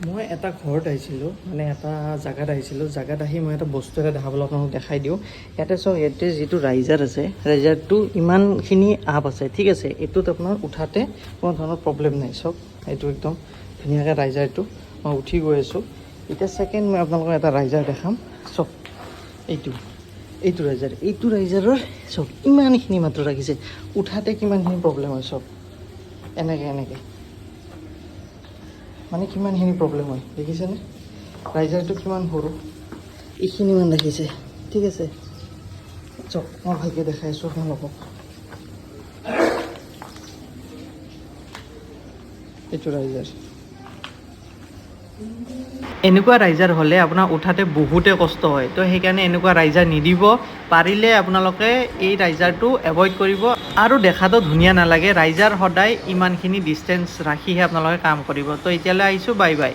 মই এটা ঘৰত আহিছিলোঁ, মানে এটা জেগাত আহিছিলোঁ। জেগাত আহি মই এটা বস্তু এটা দেখাবলৈ আপোনালোকক দেখাই দিওঁ। ইয়াতে চাওক, ইয়াতে যিটো ৰাইজাৰ আছে, ৰাইজাৰটো ইমানখিনি আপ আছে, ঠিক আছে। এইটোত আপোনাৰ উঠাতে কোনো ধৰণৰ প্ৰব্লেম নাই। চাওক, এইটো একদম ধুনীয়াকৈ ৰাইজাৰটো মই উঠি গৈ আছোঁ। এতিয়া ছেকেণ্ড মই আপোনালোকক এটা ৰাইজাৰ দেখাম। চাওক, এইটো ৰাইজাৰৰ চাওক ইমানখিনি মাত্ৰ ৰাখিছে, উঠাতে কিমানখিনি প্ৰব্লেম হয়। চাওক এনেকৈ মানে কিমানখিনি প্ৰব্লেম হয় দেখিছেনে? ৰাইজাৰটো কিমান সৰু, এইখিনিমান ৰাখিছে, ঠিক আছে। চাওক, মই ভালকৈ দেখাই আছোঁ আপোনালোকক। এইটো ৰাইজাৰ, এনেকুৱা ৰাইজাৰ হ'লে আপোনাৰ উঠাতে বহুতে কষ্ট হয়। তো সেইকাৰণে এনেকুৱা ৰাইজাৰ নিদিব। পাৰিলে আপোনালোকে এই ৰাইজাৰটো এভইড কৰিব। আৰু দেখাতো ধুনীয়া নালাগে। ৰাইজাৰ সদায় ইমানখিনি ডিষ্টেঞ্চ ৰাখিহে আপোনালোকে কাম কৰিব। তো এতিয়ালৈ আহিছোঁ, বাই বাই।